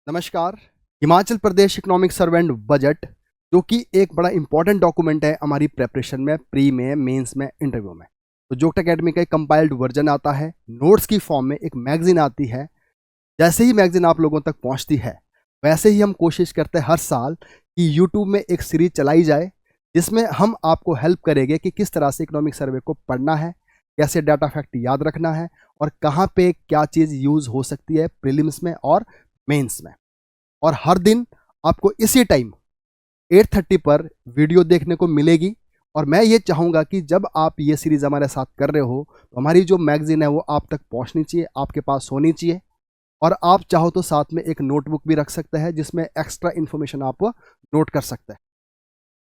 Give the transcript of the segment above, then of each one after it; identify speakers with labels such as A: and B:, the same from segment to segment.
A: नमस्कार। Himachal Pradesh economic servant budget जो कि एक बड़ा इंपॉर्टेंट डॉक्यूमेंट है हमारी प्रेपरेशन में, प्री में, मेंस में, इंटरव्यू में। तो जोक्ट एकेडमी का एक कंपाइल्ड वर्जन आता है, नोट्स की फॉर्म में एक मैगजीन आती है। जैसे ही मैगजीन आप लोगों तक पहुंचती है वैसे ही हम कोशिश करते हैं हर साल कि यूट्यूब में एक सीरीज चलाई जाए जिसमें हम आपको हेल्प करेंगे कि किस तरह से इकोनॉमिक सर्वे को पढ़ना है, कैसे डाटा फैक्ट याद रखना है और कहाँ पे क्या चीज़ यूज़ हो सकती है प्रीलिम्स में और मेंस में। और हर दिन आपको इसी टाइम 8:30 पर वीडियो देखने को मिलेगी। और मैं ये चाहूँगा कि जब आप ये सीरीज़ हमारे साथ कर रहे हो तो हमारी जो मैगजीन है वो आप तक पहुँचनी चाहिए, आपके पास होनी चाहिए। और आप चाहो तो साथ में एक नोटबुक भी रख सकते हैं जिसमें एक्स्ट्रा इन्फॉर्मेशन आप नोट कर सकते हैं।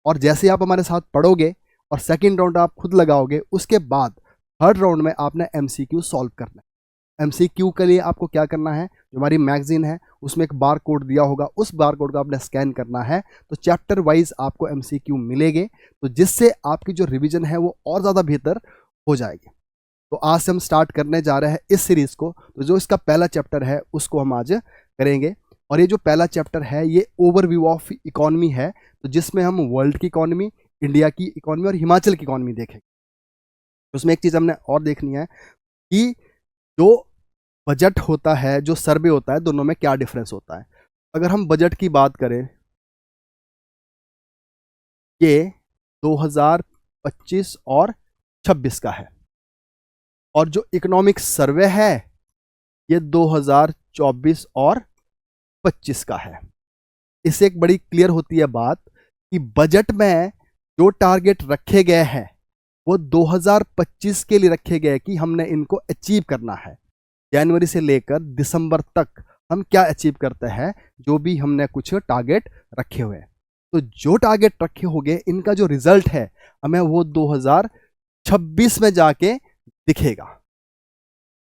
A: और जैसे आप हमारे साथ पढ़ोगे और सेकेंड राउंड आप खुद लगाओगे, उसके बाद थर्ड राउंड में आपने MCQ सॉल्व करना है। MCQ के लिए आपको क्या करना है, जो हमारी मैगजीन है उसमें एक बार कोड दिया होगा, उस बार कोड को आपने स्कैन करना है। तो चैप्टर वाइज आपको MCQ मिलेंगे, तो जिससे आपकी जो रिवीजन है वो और ज़्यादा बेहतर हो जाएगी। तो आज से हम स्टार्ट करने जा रहे हैं इस सीरीज़ को। तो जो इसका पहला चैप्टर है उसको हम आज करेंगे। और ये जो पहला चैप्टर है ये ओवरव्यू ऑफ इकोनॉमी है, तो जिसमें हम वर्ल्ड की इकोनॉमी, इंडिया की इकोनॉमी और हिमाचल की इकोनॉमी देखेंगे। उसमें एक चीज़ हमने और देखनी है कि जो बजट होता है, जो सर्वे होता है, दोनों में क्या डिफरेंस होता है। अगर हम बजट की बात करें, ये 2025 और 26 का है। और जो इकोनॉमिक सर्वे है ये 2024 और 25 का है। इससे एक बड़ी क्लियर होती है बात कि बजट में जो टारगेट रखे गए हैं वो 2025 के लिए रखे गए कि हमने इनको अचीव करना है। जनवरी से लेकर दिसंबर तक हम क्या अचीव करते हैं, जो भी हमने कुछ टारगेट रखे हुए हैं। तो जो टारगेट रखे होंगे इनका जो रिजल्ट है हमें वो 2026 में जाके दिखेगा।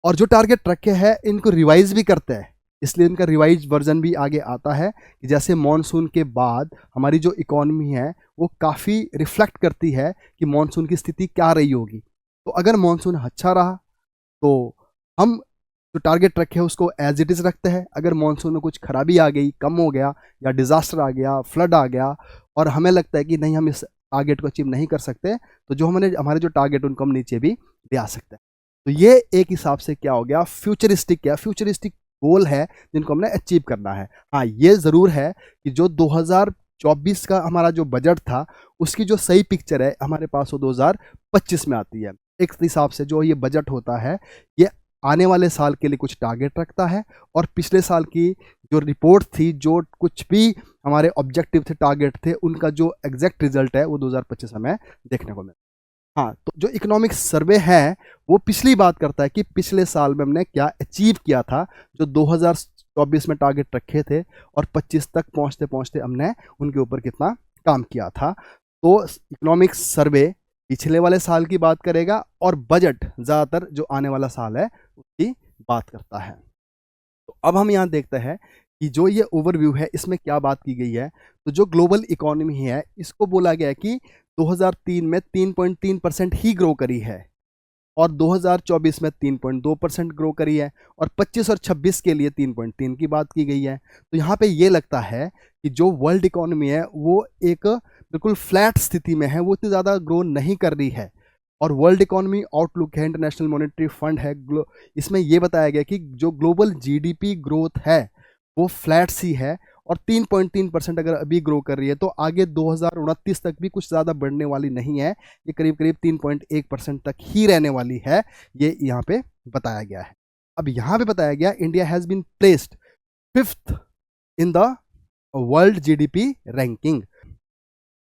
A: और जो टारगेट रखे हैं इनको रिवाइज भी करते हैं, इसलिए इनका रिवाइज वर्जन भी आगे आता है कि जैसे मॉनसून के बाद हमारी जो इकोनॉमी है वो काफ़ी रिफ्लेक्ट करती है कि मॉनसून की स्थिति क्या रही होगी। तो अगर मॉनसून अच्छा रहा तो हम जो टारगेट रखे हैं उसको एज इट इज़ रखते हैं। अगर मॉनसून में कुछ खराबी आ गई, कम हो गया या डिज़ास्टर आ गया, फ्लड आ गया और हमें लगता है कि नहीं हम इस टारगेट को अचीव नहीं कर सकते, तो जो हमारे जो टारगेट उनको हम नीचे भी ले आ सकते हैं। तो ये एक हिसाब से क्या हो गया, फ्यूचरिस्टिक गोल है जिनको हमने अचीव करना है। हाँ, ये ज़रूर है कि जो 2024 का हमारा जो बजट था उसकी जो सही पिक्चर है हमारे पास वो 2025 में आती है। एक हिसाब से जो ये बजट होता है ये आने वाले साल के लिए कुछ टारगेट रखता है और पिछले साल की जो रिपोर्ट थी, जो कुछ भी हमारे ऑब्जेक्टिव थे, टारगेट थे, उनका जो एग्जैक्ट रिजल्ट है वो 2025 हमें देखने को मिला। हाँ, तो जो इकोनॉमिक सर्वे है वो पिछली बात करता है कि पिछले साल में हमने क्या अचीव किया था, जो 2024 में टारगेट रखे थे और 25 तक पहुंचते पहुंचते हमने उनके ऊपर कितना काम किया था। तो इकोनॉमिक सर्वे पिछले वाले साल की बात करेगा और बजट ज़्यादातर जो आने वाला साल है उसकी बात करता है। तो अब हम यहाँ देखते हैं कि जो ये ओवरव्यू है इसमें क्या बात की गई है। तो जो ग्लोबल इकोनॉमी है इसको बोला गया है कि 2003 में 3.3% ही ग्रो करी है और 2024 में 3.2% ग्रो करी है और 25 और 26 के लिए 3.3 की बात की गई है। तो यहाँ पे ये लगता है कि जो वर्ल्ड इकोनॉमी है वो एक बिल्कुल फ्लैट स्थिति में है, वो इतनी ज़्यादा ग्रो नहीं कर रही है। और वर्ल्ड इकोनॉमी आउटलुक है, इंटरनेशनल मॉनेटरी फंड है, इसमें ये बताया गया कि जो ग्लोबल GDP ग्रोथ है वो फ्लैट सी है और 3.3% अगर अभी ग्रो कर रही है तो आगे 2029 तक भी कुछ ज़्यादा बढ़ने वाली नहीं है। ये करीब करीब 3.1% तक ही रहने वाली है, ये यहाँ पे बताया गया है। अब यहाँ पे बताया गया India has been placed 5th in the world GDP ranking.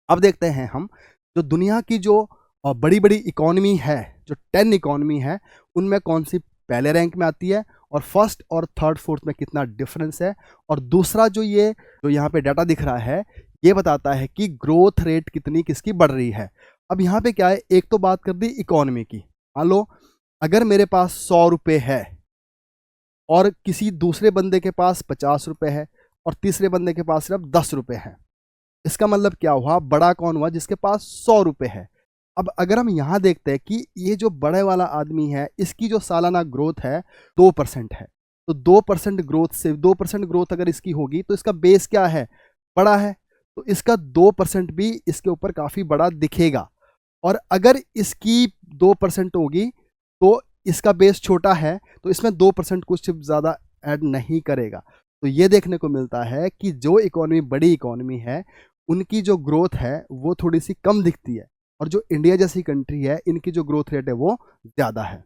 A: अब देखते हैं हम जो दुनिया की जो बड़ी बड़ी इकोनॉमी है, जो 10 इकोनॉमी है, उनमें कौन सी पहले रैंक में आती है और फर्स्ट और थर्ड फोर्थ में कितना डिफरेंस है। और दूसरा जो यहाँ पे डाटा दिख रहा है ये बताता है कि ग्रोथ रेट कितनी किसकी बढ़ रही है। अब यहाँ पे क्या है, एक तो बात कर दी इकोनॉमी की। मान लो अगर मेरे पास 100 रुपये है और किसी दूसरे बंदे के पास 50 रुपये है और तीसरे बंदे के पास सिर्फ 10 रुपये है, इसका मतलब क्या हुआ, बड़ा कौन हुआ, जिसके पास 100 रुपये है। अब अगर हम यहाँ देखते हैं कि ये जो बड़े वाला आदमी है इसकी जो सालाना ग्रोथ है 2% है, तो 2% ग्रोथ से 2% ग्रोथ अगर इसकी होगी तो इसका बेस क्या है, बड़ा है, तो इसका 2% भी इसके ऊपर काफ़ी बड़ा दिखेगा। और अगर इसकी 2% होगी तो इसका बेस छोटा है, तो इसमें 2% कुछ ज़्यादा ऐड नहीं करेगा। तो ये देखने को मिलता है कि जो इकोनॉमी बड़ी इकोनॉमी है उनकी जो ग्रोथ है वो थोड़ी सी कम दिखती है, और जो इंडिया जैसी कंट्री है इनकी जो ग्रोथ रेट है वो ज़्यादा है।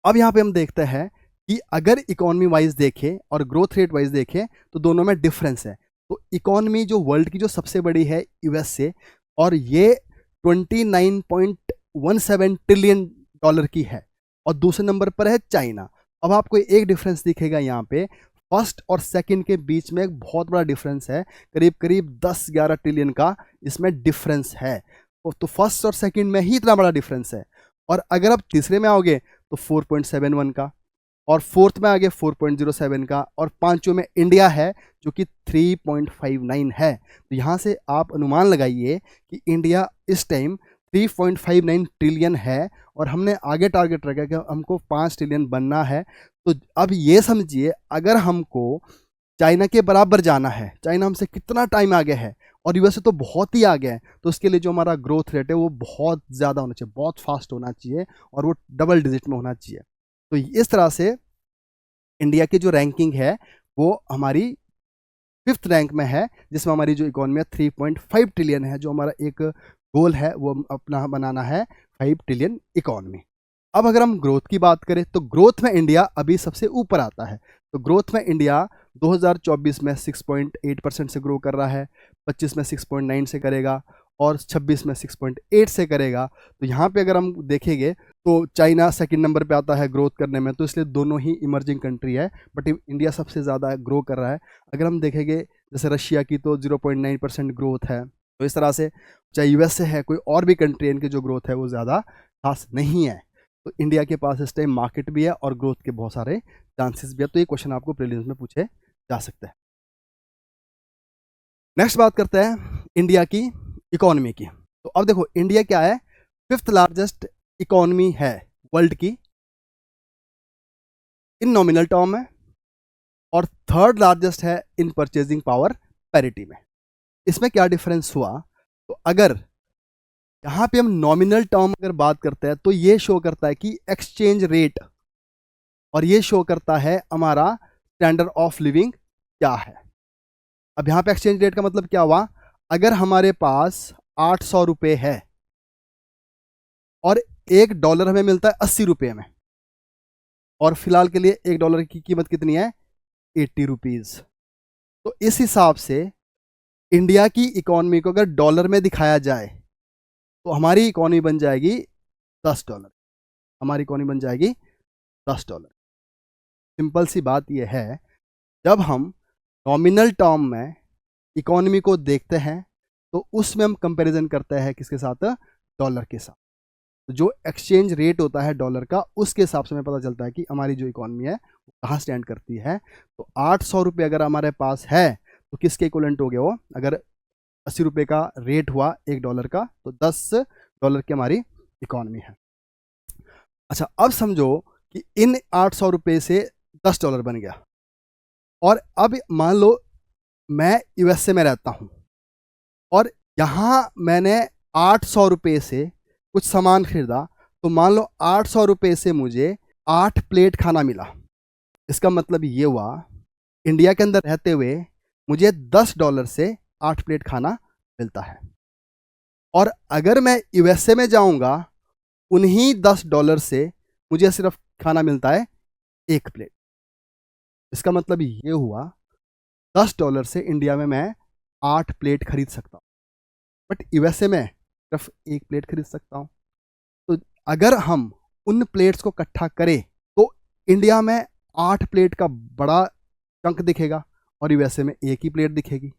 A: अब यहाँ पे हम देखते हैं कि अगर इकोनॉमी वाइज देखें और ग्रोथ रेट वाइज देखें तो दोनों में डिफरेंस है। तो इकोनॉमी जो वर्ल्ड की जो सबसे बड़ी है यूएस से, और ये 29.17 ट्रिलियन डॉलर की है, और दूसरे नंबर पर है चाइना। अब आपको एक डिफरेंस दिखेगा यहाँ पे, फर्स्ट और सेकंड के बीच में एक बहुत बड़ा डिफरेंस है, करीब करीब 10-11 ट्रिलियन का इसमें डिफरेंस है। तो फर्स्ट और सेकंड में ही इतना बड़ा डिफरेंस है। और अगर आप तीसरे में आओगे तो 4.71 का, और फोर्थ में आगे 4.07 का, और पांचवें में इंडिया है जो कि 3.59 है। तो यहाँ से आप अनुमान लगाइए कि इंडिया इस टाइम 3.59 ट्रिलियन है, और हमने आगे टारगेट रखा कि हमको 5 ट्रिलियन बनना है। तो अब ये समझिए, अगर हमको चाइना के बराबर जाना है, चाइना हमसे कितना टाइम आगे है और यूएसए तो बहुत ही आगे है, तो उसके लिए जो हमारा ग्रोथ रेट है वो बहुत ज़्यादा होना चाहिए, बहुत फास्ट होना चाहिए, और वो डबल डिजिट में होना चाहिए। तो इस तरह से इंडिया की जो रैंकिंग है वो हमारी 5th रैंक में है, जिसमें हमारी जो इकोनॉमी है 3.5 ट्रिलियन है। जो हमारा एक गोल है वो अपना बनाना है 5 ट्रिलियन इकोनॉमी। अब अगर हम ग्रोथ की बात करें तो ग्रोथ में इंडिया अभी सबसे ऊपर आता है। तो ग्रोथ में इंडिया 2024 में 6.8% से ग्रो कर रहा है, 25 में 6.9 से करेगा, और 26 में 6.8 से करेगा। तो यहाँ पे अगर हम देखेंगे तो चाइना सेकंड नंबर पे आता है ग्रोथ करने में, तो इसलिए दोनों ही इमर्जिंग कंट्री है, बट इंडिया सबसे ज़्यादा ग्रो कर रहा है। अगर हम देखेंगे जैसे रशिया की तो 0.9% ग्रोथ है। तो इस तरह से चाहे यूएसए है, कोई और भी कंट्री, इनकी जो ग्रोथ है वो ज़्यादा खास नहीं है। तो इंडिया के पास इस टाइम मार्केट भी है और ग्रोथ के बहुत सारे चांसेस भी है। तो ये क्वेश्चन आपको प्रीलिम्स में पूछे जा सकते हैं। नेक्स्ट बात करते हैं इंडिया की इकोनॉमी की। तो अब देखो इंडिया क्या है, 5th लार्जेस्ट इकोनॉमी है वर्ल्ड की इन नॉमिनल टर्म में, और 3rd लार्जेस्ट है इन परचेजिंग पावर पैरिटी में। इसमें क्या डिफरेंस हुआ, तो अगर यहाँ पे हम नॉमिनल टर्म अगर बात करते हैं तो ये शो करता है कि एक्सचेंज रेट, और ये शो करता है हमारा स्टैंडर्ड ऑफ लिविंग क्या है। अब यहाँ पे एक्सचेंज रेट का मतलब क्या हुआ, अगर हमारे पास 800 रुपये है और $1 हमें मिलता है 80 रुपये में, और फिलहाल के लिए $1 की कीमत कितनी है, 80 रुपीज़। तो इस हिसाब से इंडिया की इकोनॉमी को अगर डॉलर में दिखाया जाए तो हमारी इकोनॉमी बन जाएगी $10। हमारी इकोनॉमी बन जाएगी $10। सिंपल सी बात यह है, जब हम नॉमिनल टर्म में इकोनॉमी को देखते हैं तो उसमें हम कंपैरिजन करते हैं किसके साथ, डॉलर के साथ। तो जो एक्सचेंज रेट होता है डॉलर का, उसके हिसाब से हमें पता चलता है कि हमारी जो इकोनॉमी है वो कहाँ स्टैंड करती है। तो 800 रुपये अगर हमारे पास है तो किसके इक्विवेलेंट हो गए वो, अगर 80 रुपये का रेट हुआ $1 का, तो $10 की हमारी इकोनॉमी है। अच्छा, अब समझो कि इन 800 रुपये से $10 बन गया, और अब मान लो मैं यूएसए में रहता हूँ और यहाँ मैंने 800 रुपये से कुछ सामान खरीदा, तो मान लो 800 रुपये से मुझे 8 प्लेट खाना मिला। इसका मतलब ये हुआ इंडिया के अंदर रहते हुए मुझे $10 से 8 प्लेट खाना मिलता है, और अगर मैं यूएसए में जाऊंगा उन्हीं $10 से मुझे सिर्फ खाना मिलता है 1 प्लेट। इसका मतलब ये हुआ $10 से इंडिया में मैं 8 प्लेट खरीद सकता हूँ, बट यूएसए में सिर्फ 1 प्लेट खरीद सकता हूँ। तो अगर हम उन प्लेट्स को इकट्ठा करें तो इंडिया में 8 प्लेट का बड़ा चंक दिखेगा और यूएसए में 1 ही प्लेट दिखेगी।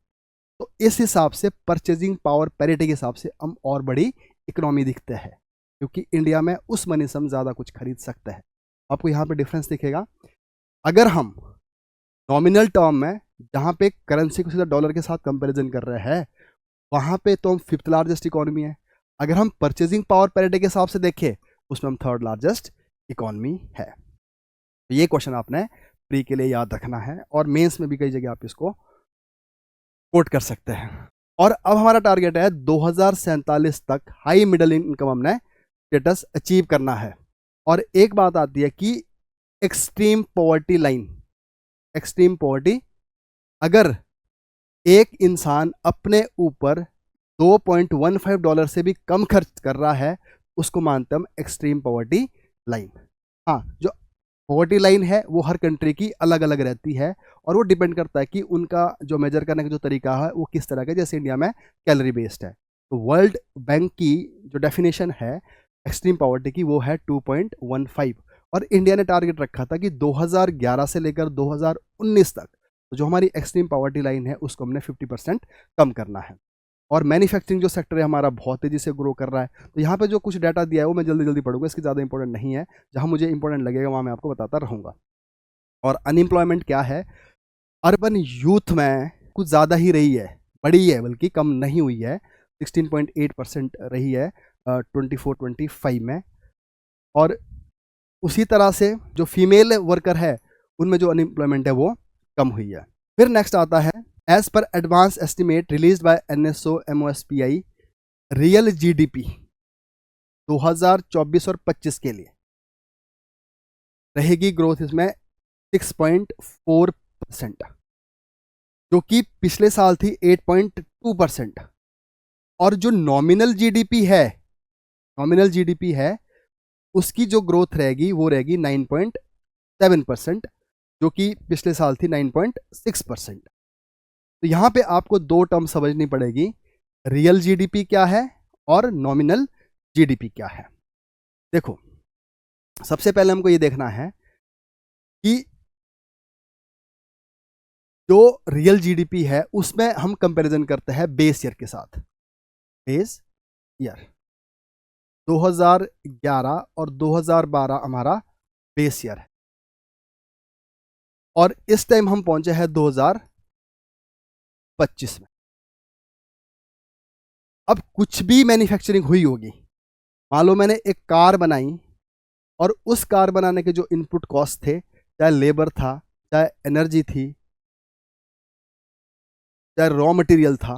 A: तो इस हिसाब से परचेजिंग पावर पैरिटी के हिसाब से हम और बड़ी इकोनॉमी दिखते हैं, क्योंकि इंडिया में उस मनी से हम ज़्यादा कुछ खरीद सकते हैं। आपको यहाँ पे डिफरेंस दिखेगा। अगर हम नॉमिनल टर्म में जहाँ पे करेंसी को सीधा डॉलर के साथ कंपैरिजन कर रहे हैं, वहाँ पे तो हम 5th लार्जेस्ट इकोनॉमी है। अगर हम परचेजिंग पावर पैरिटी के हिसाब से देखें उसमें हम 3rd लार्जेस्ट इकोनॉमी है। तो ये क्वेश्चन आपने प्री के लिए याद रखना है और मेंस में भी कई जगह आप इसको कोट कर सकते हैं। और अब हमारा टारगेट है 2047 तक हाई मिडिल इनकम हमने स्टेटस अचीव करना है। और एक बात आती है कि extreme poverty line, extreme poverty, अगर एक इंसान अपने ऊपर $2.15 से भी कम खर्च कर रहा है उसको मानते हम एक्सट्रीम पॉवर्टी लाइन। हाँ, जो पॉवर्टी लाइन है वो हर कंट्री की अलग अलग रहती है और वो डिपेंड करता है कि उनका जो मेजर करने का जो तरीका है वो किस तरह का, जैसे इंडिया में कैलोरी बेस्ड है। तो वर्ल्ड बैंक की जो डेफिनेशन है एक्सट्रीम पॉवर्टी की वो है 2.15 और इंडिया ने टारगेट रखा था कि 2011 से लेकर 2019 तक तो जो हमारी एक्सट्रीम पॉवर्टी लाइन है उसको हमने 50% कम करना है। और मैन्युफैक्चरिंग जो सेक्टर है हमारा बहुत तेजी से ग्रो कर रहा है। तो यहाँ पे जो कुछ डाटा दिया है वो मैं जल्दी जल्दी पढ़ूंगा, इसकी ज़्यादा इंपॉर्टेंट नहीं है, जहाँ मुझे इंपॉर्टेंट लगेगा वहाँ मैं आपको बताता रहूँगा। और अनएम्प्लॉयमेंट क्या है, अर्बन यूथ में कुछ ज़्यादा ही रही है, बढ़ी है बल्कि कम नहीं हुई है, 16.8% रही है 24-25 में। और उसी तरह से जो फीमेल वर्कर है उनमें जो अनएम्प्लॉयमेंट है वो कम हुई है। फिर नेक्स्ट आता है एज पर advance estimate release by NSO MOSPI real GDP 2024 और 25 के लिए रहेगी ग्रोथ इसमें 6.4%, जो कि पिछले साल थी 8.2%। और जो नॉमिनल जीडीपी है उसकी जो ग्रोथ रहेगी वो रहेगी 9.7%, जो कि पिछले साल थी 9.6%। तो यहाँ पे आपको दो टर्म समझनी पड़ेगी, रियल जीडीपी क्या है और नॉमिनल जीडीपी क्या है। देखो, सबसे पहले हमको ये देखना है कि जो रियल जीडीपी है उसमें हम कंपैरिजन करते हैं बेस ईयर के साथ। बेस ईयर 2011 और 2012 हमारा बेस ईयर है और इस टाइम हम पहुंचे हैं 2025 में। अब कुछ भी मैन्युफैक्चरिंग हुई होगी, मान लो मैंने एक कार बनाई और उस कार बनाने के जो इनपुट कॉस्ट थे, चाहे लेबर था, चाहे एनर्जी थी, चाहे रॉ मटेरियल था,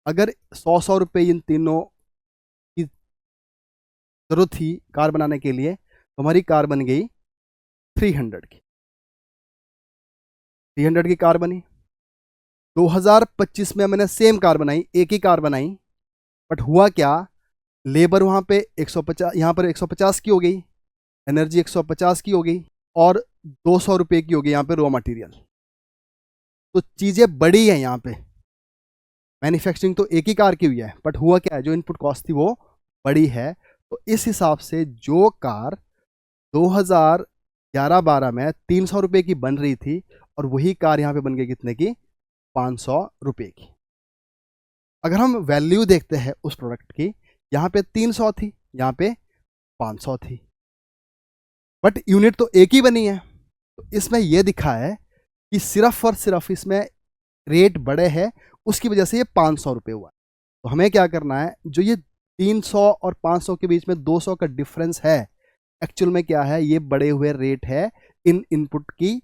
A: अगर 100 रुपये इन तीनों की जरूरत थी कार बनाने के लिए तो हमारी कार बन गई 300 की कार बनी। 2025 में मैंने सेम कार बनाई, एक ही कार बनाई, बट हुआ क्या, लेबर वहाँ पे 150, यहाँ पर 150 की हो गई, एनर्जी 150 की हो गई और 200 रुपये की हो गई यहाँ पे रॉ मटेरियल। तो चीज़ें बड़ी हैं यहाँ पे, मैन्युफैक्चरिंग तो एक ही कार की हुई है बट हुआ क्या है, जो इनपुट कॉस्ट थी वो बड़ी है। तो इस हिसाब से जो कार 2011-12 में 300 रुपये की बन रही थी और वही कार यहाँ पे बन गई कितने की, 500 रुपये की। अगर हम वैल्यू देखते हैं उस प्रोडक्ट की, यहाँ पे 300 थी, यहाँ पे 500 थी, बट यूनिट तो एक ही बनी है। तो इसमें यह दिखा है कि सिर्फ और सिर्फ इसमें रेट बड़े हैं, उसकी वजह से ये 500 रुपये हुआ। तो हमें क्या करना है, जो ये 300 और 500 के बीच में 200 का डिफरेंस है, एक्चुअल में क्या है, ये बढ़े हुए रेट है इन इनपुट की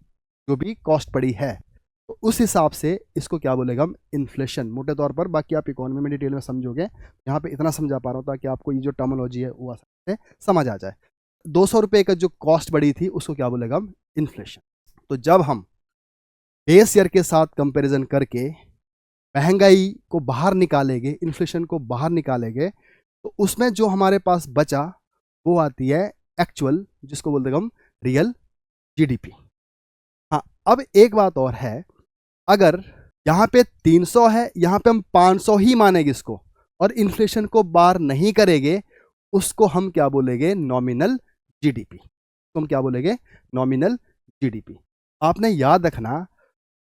A: जो भी कॉस्ट पड़ी है। तो उस हिसाब से इसको क्या बोलेगा हम, इन्फ्लेशन मोटे तौर पर। बाकी आप इकोनॉमी में डिटेल में समझोगे, यहाँ पे इतना समझा पा रहा हूँ ताकि आपको ये जो टर्मिनोलॉजी है वो आसानी से समझ आ जाए। 200 रुपये का जो कॉस्ट बढ़ी थी उसको क्या बोलेगा हम, इन्फ्लेशन। तो जब हम बेस ईयर के साथ कंपैरिजन करके महंगाई को बाहर निकालेंगे, इन्फ्लेशन को बाहर निकालेंगे, तो उसमें जो हमारे पास बचा वो आती है एक्चुअल, जिसको बोलते हैं हम रियल जीडीपी। हाँ, अब एक बात और है, अगर यहाँ पे 300 है, यहाँ पे हम 500 ही मानेंगे इसको और इन्फ्लेशन को बाहर नहीं करेंगे, उसको हम क्या बोलेंगे, नॉमिनल जीडीपी। तो हम क्या बोलेंगे, नॉमिनल जीडीपी। आपने याद रखना,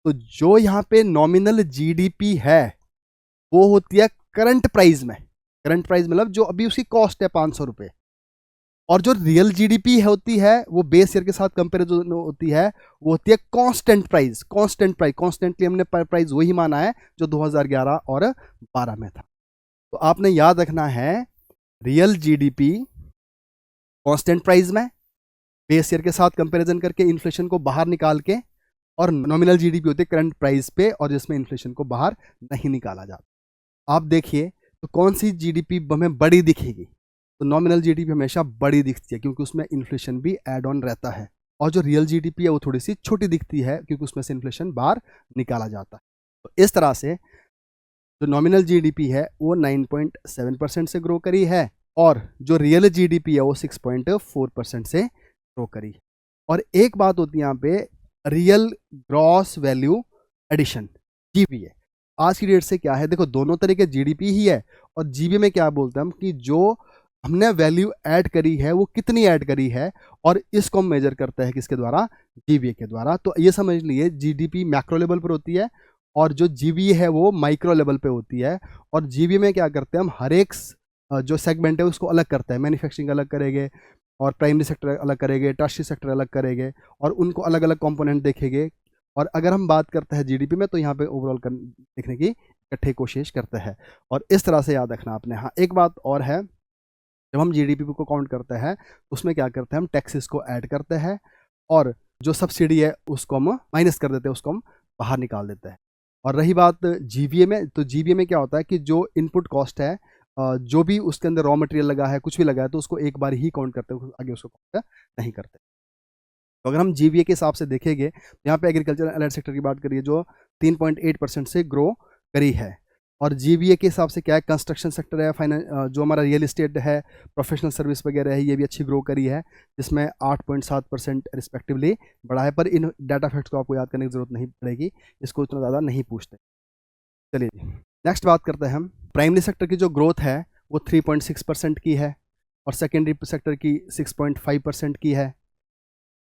A: तो जो यहाँ पे नॉमिनल जीडीपी है वो होती है करंट प्राइस में। करंट प्राइस मतलब जो अभी उसकी कॉस्ट है 500 रुपये, और जो रियल जीडीपी होती है वो बेस ईयर के साथ कंपेरिजन होती है, वो होती है कांस्टेंट प्राइस। कांस्टेंटली हमने प्राइस वही माना है जो 2011 और 12 में था। तो आपने याद रखना है, रियल जीडीपी कांस्टेंट प्राइस में बेस ईयर के साथ कंपैरिजन करके इन्फ्लेशन को बाहर निकाल के, और नॉमिनल जीडीपी होती है करंट प्राइस पे और जिसमें इन्फ्लेशन को बाहर नहीं निकाला जाता। आप देखिए तो कौन सी जीडीपी हमें बड़ी दिखेगी, तो नॉमिनल जीडीपी हमेशा बड़ी दिखती है क्योंकि उसमें इन्फ्लेशन भी एड ऑन रहता है, और जो रियल जीडीपी है वो थोड़ी सी छोटी दिखती है क्योंकि उसमें से इन्फ्लेशन बाहर निकाला जाता है। तो इस तरह से जो नॉमिनल जीडीपी है वो 9.7% से ग्रो करी है, और जो रियल जीडीपी है वो 6.4% से ग्रो करी है। और एक बात होती है यहाँ पे, real gross value addition, GBA. आज की डेट से क्या है, देखो दोनों तरीके जीडीपी ही है, और जीबीए में क्या बोलते हैं हम कि जो हमने वैल्यू ऐड करी है वो कितनी ऐड करी है, और इसको हम मेजर करते हैं किसके द्वारा, जीबीए के द्वारा। तो ये समझ लिए जीडीपी मैक्रो लेवल पर होती है और जो जीबीए है वो माइक्रो लेवल पे होती है। और जीबीए में क्या करते हैं हम, हर एक जो सेगमेंट है उसको अलग करते हैं, मैन्युफैक्चरिंग अलग करेंगे और प्राइमरी सेक्टर अलग करेंगे, टर्शियरी सेक्टर अलग करेंगे, और उनको अलग अलग कंपोनेंट देखेंगे। और अगर हम बात करते हैं जीडीपी में तो यहाँ पे ओवरऑल देखने की इकट्ठे कोशिश करते हैं, और इस तरह से याद रखना आपने। हाँ, एक बात और है, जब हम जीडीपी को काउंट करते हैं उसमें क्या करते हैं हम, टैक्सेस को ऐड करते हैं, और जो सब्सिडी है उसको हम माइनस कर देते हैं, उसको हम बाहर निकाल देते हैं। और रही बात जीबीए में, तो जीबीए में क्या होता है कि जो इनपुट कॉस्ट है, जो भी उसके अंदर रॉ मटेरियल लगा है, कुछ भी लगा है, तो उसको एक बार ही काउंट करते हैं, आगे उसको काउंट नहीं करते। तो अगर हम जीबीए के हिसाब से देखेंगे तो यहाँ पे एग्रीकल्चर एलाइड सेक्टर की बात करिए जो 3.8% से ग्रो करी है। और जीबीए के हिसाब से क्या है, कंस्ट्रक्शन सेक्टर है, फाइनेंस, जो हमारा रियल इस्टेट है, प्रोफेशनल सर्विस वगैरह है, ये भी अच्छी ग्रो करी है, जिसमें 8.7% रिस्पेक्टिवली बढ़ा है। पर इन डाटा फैक्ट्स को आपको याद करने की जरूरत नहीं पड़ेगी, इसको इतना ज़्यादा नहीं पूछते। चलिए जी, नेक्स्ट बात करते हैं हम। प्राइमरी सेक्टर की जो ग्रोथ है वो 3.6% की है, और सेकेंडरी सेक्टर की 6.5% की है,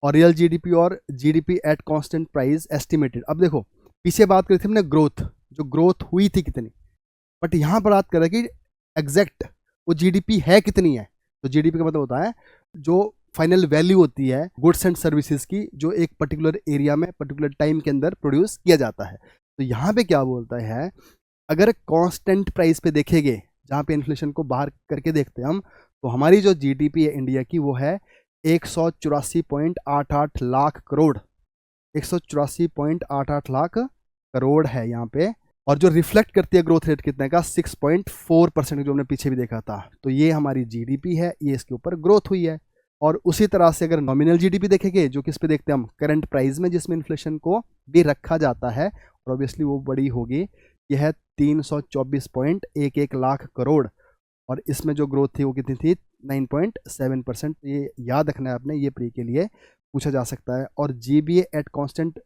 A: और रियल जीडीपी और GDP at constant price estimated. अब देखो पीछे बात करी थी हमने ग्रोथ, जो ग्रोथ हुई थी कितनी, बट यहाँ पर बात कर रहे हैं कि एग्जैक्ट वो जीडीपी है कितनी है। तो जीडीपी का मतलब होता है जो फाइनल वैल्यू होती है गुड्स एंड सर्विसेज की, जो एक पर्टिकुलर एरिया में पर्टिकुलर टाइम के अंदर प्रोड्यूस किया जाता है। तो यहाँ पे क्या बोलता है, अगर कांस्टेंट प्राइस पे देखेंगे, जहाँ पे इन्फ्लेशन को बाहर करके देखते हैं हम, तो हमारी जो जीडीपी है इंडिया की वो है 184.88 लाख करोड़, 184.88 लाख करोड़ है यहाँ पे। और जो रिफ्लेक्ट करती है ग्रोथ रेट कितने का, 6.4%, जो हमने पीछे भी देखा था। तो ये हमारी जीडीपी है, ये इसके ऊपर ग्रोथ हुई है। और उसी तरह से अगर नॉमिनल जीडीपी देखेंगे, जो किस पे देखते हैं हम, करंट प्राइस में, जिसमें इन्फ्लेशन को भी रखा जाता है, और ऑब्वियसली वो बड़ी होगी, यह है 324.11 लाख करोड़, और इसमें जो ग्रोथ थी वो कितनी थी, 9.7%। ये याद रखना है आपने, ये प्री के लिए पूछा जा सकता है। और GBA at constant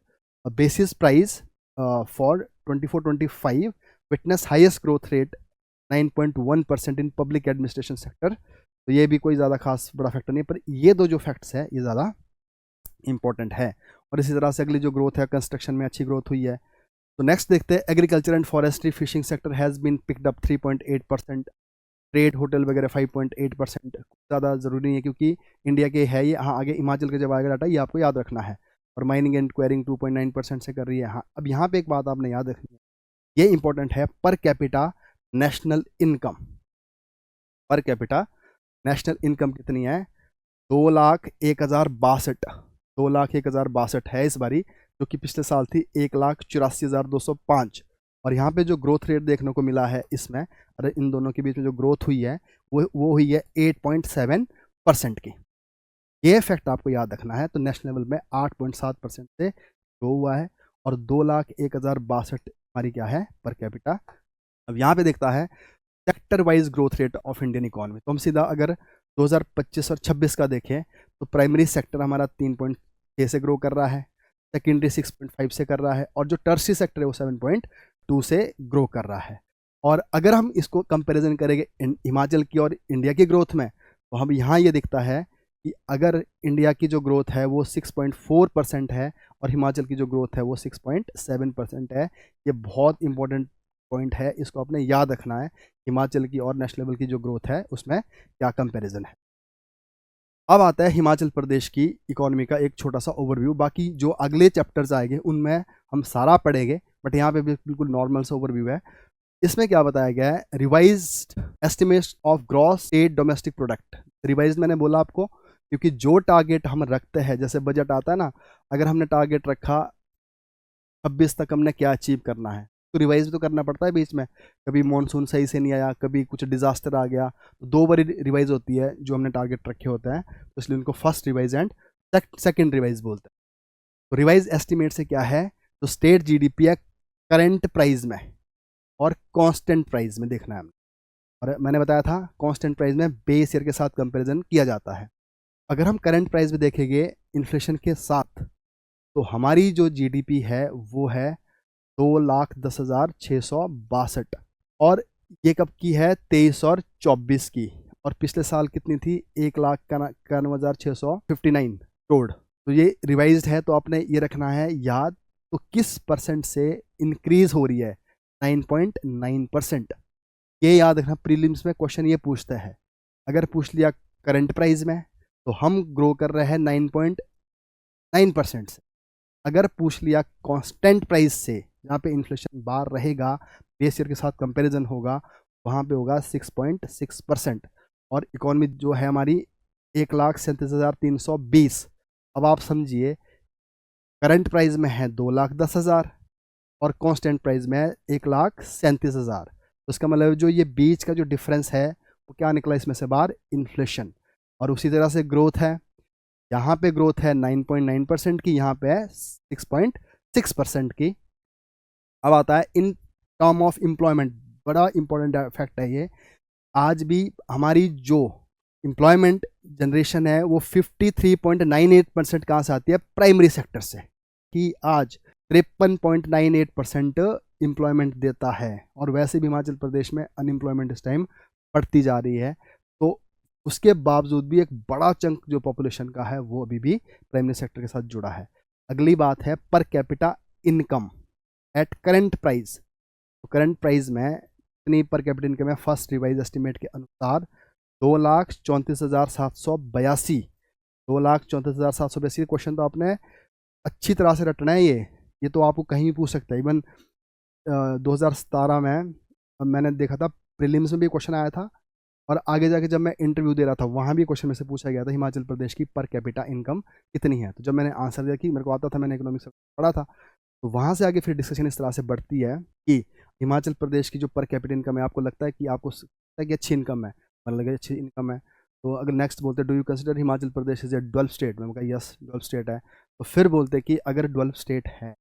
A: basis price for 24-25 witness highest growth rate 9.1% in public administration sector. तो ये भी कोई ज़्यादा खास बड़ा फैक्टर नहीं, पर ये दो जो फैक्ट्स है ये ज़्यादा इंपॉर्टेंट है। और इसी तरह से अगली जो ग्रोथ है, कंस्ट्रक्शन में अच्छी ग्रोथ हुई है। तो नेक्स्ट देखते हैं, agriculture and forestry fishing sector has been picked up 3.8%, trade hotel वगैरह 5.8%। ज़्यादा ज़रूरी नहीं है क्योंकि इंडिया के है ये। हाँ, आगे हिमाचल के जब आएगा डाटा ये आपको याद रखना है। और माइनिंग एंड क्वेरिंग 2.9% से कर रही है। हाँ, अब यहाँ पे एक बात आपने याद रखनी है, ये इंपॉर्टेंट है, per capita national income. Per capita national income कितनी है, 2,01,062, 2,01,062 है इस बारी, जो कि पिछले साल थी 1,84,205। और यहाँ पे जो ग्रोथ रेट देखने को मिला है इसमें, अरे इन दोनों के बीच में जो ग्रोथ हुई है वो हुई है 8.7% की। ये फैक्ट आपको याद रखना है। तो नेशनल लेवल में 8.7% से ग्रो हुआ है, और 2,01,062 हमारी क्या है, पर कैपिटा। अब यहाँ पे देखता है sector wise growth rate of Indian economy. तो हम सीधा अगर 2025 और 26 का देखें तो प्राइमरी सेक्टर हमारा 3.6 से ग्रो कर रहा है, सेकेंडरी 6.5 से कर रहा है, और जो टर्शियरी सेक्टर है वो 7.2 से ग्रो कर रहा है। और अगर हम इसको कंपैरिजन करेंगे हिमाचल की और इंडिया की ग्रोथ में, तो हम यहाँ ये दिखता है कि अगर इंडिया की जो ग्रोथ है वो 6.4% है और हिमाचल की जो ग्रोथ है वो 6.7% है। ये बहुत इंपॉर्टेंट पॉइंट है, इसको आपने याद रखना है, हिमाचल की और नेशनल लेवल की जो ग्रोथ है उसमें क्या कंपैरिजन है। अब आता है हिमाचल प्रदेश की इकोनॉमी का एक छोटा सा ओवरव्यू। बाकी जो अगले चैप्टर्स आएंगे उनमें हम सारा पढ़ेंगे, बट यहाँ पे भी बिल्कुल नॉर्मल सा ओवरव्यू है। इसमें क्या बताया गया है, revised estimates of gross state domestic product. Revise मैंने बोला आपको क्योंकि जो टारगेट हम रखते हैं, जैसे बजट आता है ना, अगर हमने टारगेट रखा 26 तक हमने क्या अचीव करना है, तो रिवाइज तो करना पड़ता है बीच में। कभी मानसून सही से नहीं आया, कभी कुछ डिजास्टर आ गया, तो 2 बार रिवाइज होती है जो हमने टारगेट रखे होते हैं, तो इसलिए उनको first revise and second revise बोलते हैं। तो रिवाइज एस्टिमेट से क्या है, तो स्टेट जीडीपी है करंट प्राइस में और कांस्टेंट प्राइस में देखना है हमें। और मैंने बताया था कांस्टेंट प्राइस में बेस ईयर के साथ कंपैरिजन किया जाता है। अगर हम करंट प्राइस में देखेंगे इन्फ्लेशन के साथ, तो हमारी जो जीडीपी है वो है 2,10,662, और ये कब की है, 23 और 24 की, और पिछले साल कितनी थी, 1,91,659 करोड़। तो ये रिवाइज्ड है, तो आपने ये रखना है याद, तो किस परसेंट से इंक्रीज हो रही है, 9.9%। ये याद रखना, प्रीलिम्स में क्वेश्चन ये पूछता है। अगर पूछ लिया करंट प्राइस में, तो हम ग्रो कर रहे हैं 9.9% से। अगर पूछ लिया कांस्टेंट प्राइस से, जहाँ पे इन्फ्लेशन बार रहेगा, बेस ईयर के साथ कंपैरिजन होगा, वहाँ पे होगा 6.6%। और इकोनॉमी जो है हमारी 1,37,320। अब आप समझिए, करंट प्राइस में है 2,10,000 और कांस्टेंट प्राइस में है 1,37,000। तो इसका मतलब जो ये बीच का जो डिफरेंस है वो क्या निकला इसमें से बाहर, इन्फ्लेशन। और उसी तरह से ग्रोथ है, यहाँ पे ग्रोथ है 9.9% की, यहाँ पे है 6.6% की। अब आता है इन टर्म ऑफ एम्प्लॉयमेंट, बड़ा इंपॉर्टेंट फैक्ट है ये। आज भी हमारी जो एम्प्लॉयमेंट जनरेशन है वो 53.98% कहाँ से आती है, प्राइमरी सेक्टर से, कि आज 53.98% एम्प्लॉयमेंट देता है। और वैसे भी हिमाचल प्रदेश में अनएम्प्लॉयमेंट इस टाइम बढ़ती जा रही है, तो उसके बावजूद भी एक बड़ा चंक जो पॉपुलेशन का है वो अभी भी प्राइमरी सेक्टर के साथ जुड़ा है। अगली बात है per capita income at current price. तो करंट प्राइस में इतनी पर कैपिटा इनकम है, फर्स्ट रिवाइज एस्टिमेट के अनुसार 2,34,782। 2,34,782 क्वेश्चन तो आपने अच्छी तरह से रटना है। ये तो आपको कहीं भी पूछ सकता है। इवन 2017 में मैंने देखा था, प्रीलिम्स में भी क्वेश्चन आया था, और आगे जाके जब मैं इंटरव्यू दे रहा था वहाँ भी क्वेश्चन में से पूछा गया था हिमाचल प्रदेश की पर कैपिटा इनकम कितनी है। तो जब मैंने आंसर दिया कि मेरे को आता था, मैंने इकोनॉमिक्स पढ़ा था, तो वहाँ से आगे फिर डिस्कशन इस तरह से बढ़ती है कि हिमाचल प्रदेश की जो पर कैपिटा इनकम है, आपको लगता है कि आपको लगता है कि अच्छी इनकम है, मतलब लगे अच्छी इनकम है, तो अगर नेक्स्ट बोलते do you consider Himachal Pradesh is a developed state, मैंने कहा यस डेवलप्ड स्टेट है। तो फिर बोलते कि अगर डेवलप्ड स्टेट है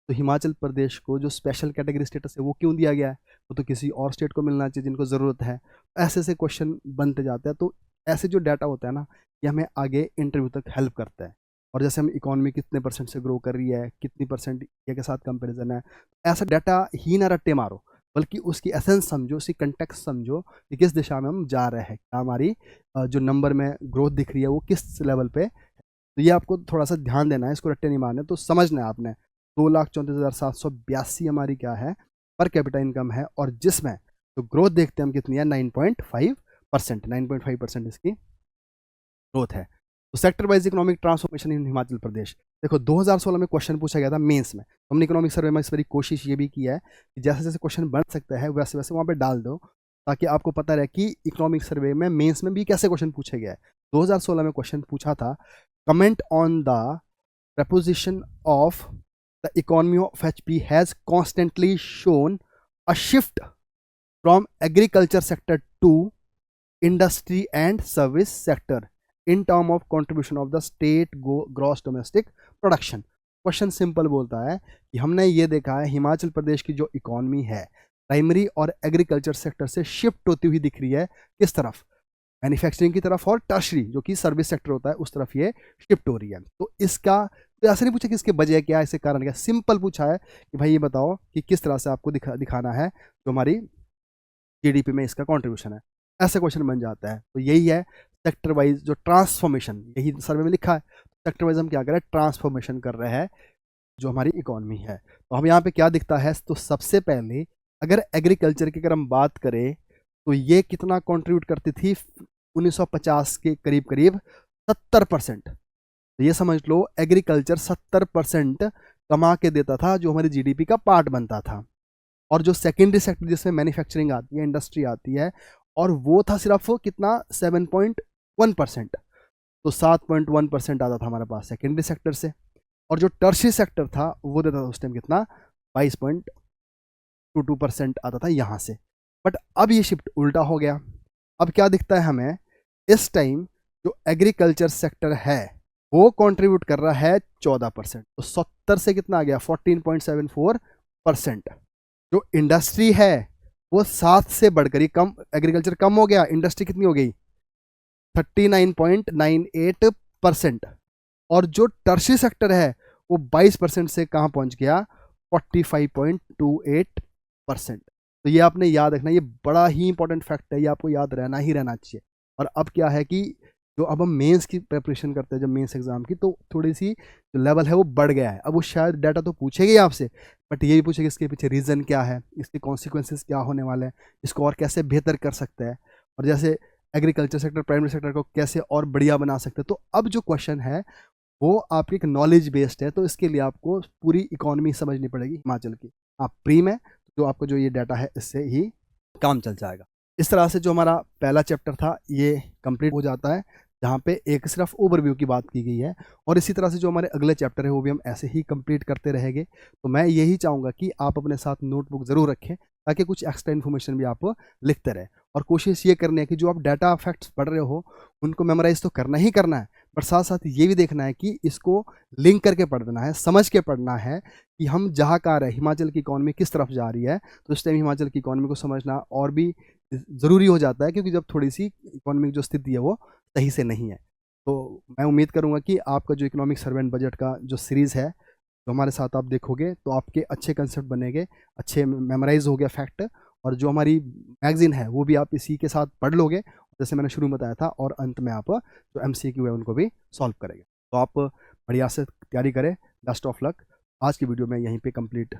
A: तो हिमाचल प्रदेश को जो स्पेशल कैटेगरी स्टेटस है वो क्यों दिया गया है, वो तो किसी और स्टेट को मिलना चाहिए जिनको ज़रूरत है। ऐसे ऐसे क्वेश्चन बनते जाते हैं। तो ऐसे जो डाटा होता है ना, ये हमें आगे इंटरव्यू तक हेल्प करता है। और जैसे हम इकोनॉमी कितने परसेंट से ग्रो कर रही है, कितनी परसेंट ये के साथ कंपैरिजन है, ऐसा डाटा ही ना रट्टे मारो, बल्कि उसकी एसेंस समझो, उसकी कंटेक्स्ट समझो कि किस दिशा में हम जा रहे हैं, क्या हमारी जो नंबर में ग्रोथ दिख रही है वो किस लेवल पे। तो ये आपको थोड़ा सा ध्यान देना है, इसको रट्टे नहीं मारने। तो समझना है आपने 2,34,782 हमारी क्या है, पर कैपिटा इनकम है, और जिसमें तो ग्रोथ देखते हैं हम कितनी है, 9.5%। 9.5% इसकी ग्रोथ है। तो sector wise economic transformation in Himachal Pradesh, देखो 2016 में क्वेश्चन पूछा गया था मेंस में, तो हमने इकोनॉमिक सर्वे में इस बारी कोशिश ये भी की है कि जैसे जैसे क्वेश्चन बन सकता है वैसे वैसे वहाँ पे डाल दो, ताकि आपको पता रहे कि इकोनॉमिक सर्वे में मेंस में भी कैसे क्वेश्चन पूछे गए। 2016 में क्वेश्चन पूछा था, comment on the preposition of the economy of HP has constantly shown a shift from agriculture sector to industry and service sector in term of contribution of the state gross domestic production। Question simple बोलता है कि हमने ये देखा है हिमाचल प्रदेश की जो economy है प्राइमरी और एग्रीकल्चर सेक्टर से शिफ्ट होती हुई दिख रही है, किस तरफ, मैन्युफैक्चरिंग की तरफ, और टर्शरी जो कि सर्विस सेक्टर होता है उस तरफ ये शिफ्ट हो रही है। तो इसका तो ऐसा नहीं पूछा कि इसके वजह क्या है, इसके कारण क्या, सिंपल पूछा है कि भाई ये बताओ कि किस तरह से आपको दिखाना है जो हमारी जीडीपी में इसका कंट्रीब्यूशन है। ऐसा क्वेश्चन बन जाता है। तो यही है सेक्टर वाइज जो ट्रांसफॉर्मेशन, यही सर्वे में लिखा है। सेक्टर वाइज हम क्या कर रहे हैं, ट्रांसफॉर्मेशन कर रहे हैं जो हमारी इकोनॉमी है। तो हम यहाँ पे क्या दिखता है, तो सबसे पहले अगर एग्रीकल्चर की अगर हम बात करें तो ये कितना कंट्रीब्यूट करती थी, 1950 के करीब करीब 70%। तो ये समझ लो एग्रीकल्चर 70% कमा के देता था, जो हमारी जीडीपी का पार्ट बनता था। और जो सेकेंडरी सेक्टर जिसमें मैन्युफैक्चरिंग आती है, इंडस्ट्री आती है, और वो था सिर्फ कितना 7.1%। तो 7.1% आता था हमारे पास सेकेंडरी सेक्टर से, और जो टर्शियरी सेक्टर था वो देता था उस टाइम कितना, 22% आता था यहाँ से। बट अब ये शिफ्ट उल्टा हो गया। अब क्या दिखता है हमें, इस टाइम जो एग्रीकल्चर सेक्टर है वो कंट्रीब्यूट कर रहा है 14%, तो 70 से कितना आ गया 14.74%। जो इंडस्ट्री है वो 7 से बढ़कर ही कम, एग्रीकल्चर कम हो गया, इंडस्ट्री कितनी हो गई 39.98%। और जो टर्शियरी सेक्टर है वो 22% से कहाँ पहुंच गया 45.28%। तो ये आपने याद रखना, ये बड़ा ही इंपॉर्टेंट फैक्ट है, ये आपको याद रहना ही रहना चाहिए। और अब क्या है कि जो अब हम मेंस की प्रिपरेशन करते हैं, जब मेंस एग्जाम की, तो थोड़ी सी जो लेवल है वो बढ़ गया है। अब वो शायद डाटा तो पूछेगी आपसे, बट ये भी पूछेगी इसके पीछे रीज़न क्या है, इसके कॉन्सिक्वेंसेस क्या होने वाले हैं, इसको और कैसे बेहतर कर सकते हैं, और जैसे एग्रीकल्चर सेक्टर, प्राइमरी सेक्टर को कैसे और बढ़िया बना सकते हैं। तो अब जो क्वेश्चन है वो आपकी एक नॉलेज बेस्ड है, तो इसके लिए आपको पूरी इकोनॉमी समझनी पड़ेगी हिमाचल की। आप प्री में जो आपको जो ये डाटा है इससे ही काम चल जाएगा। इस तरह से जो हमारा पहला चैप्टर था ये कंप्लीट हो जाता है, जहाँ पे एक सिर्फ ओवरव्यू की बात की गई है। और इसी तरह से जो हमारे अगले चैप्टर है वो भी हम ऐसे ही कंप्लीट करते रहेंगे। तो मैं यही चाहूँगा कि आप अपने साथ नोटबुक ज़रूर रखें, ताकि कुछ एक्स्ट्रा इन्फॉर्मेशन भी आप लिखते रहें। और कोशिश ये करनी है कि जो आप डाटा फैक्ट्स पढ़ रहे हो उनको मेमोराइज तो करना ही करना है, बट साथ साथ ये भी देखना है कि इसको लिंक करके पढ़ना है, समझ के पढ़ना है कि हम जहाँ का रहे, हिमाचल की इकॉनमी किस तरफ जा रही है। तो इस टाइम हिमाचल की इकॉनमी को समझना और भी ज़रूरी हो जाता है, क्योंकि जब थोड़ी सी इकोनॉमिक जो स्थिति है वो सही से नहीं है। तो मैं उम्मीद करूँगा कि आपका जो इकोनॉमिक सर्वे एंड बजट का जो सीरीज़ है, तो हमारे साथ आप देखोगे तो आपके अच्छे कंसेप्ट बनेंगे, अच्छे मेमोराइज हो गया फैक्ट, और जो हमारी मैगजीन है वो भी आप इसी के साथ पढ़ लोगे, जैसे मैंने शुरू में बताया था, और अंत में आप जो MCQ है उनको भी सॉल्व करेंगे। तो आप बढ़िया से तैयारी करें। Best of luck. आज की वीडियो में यहीं पे कंप्लीट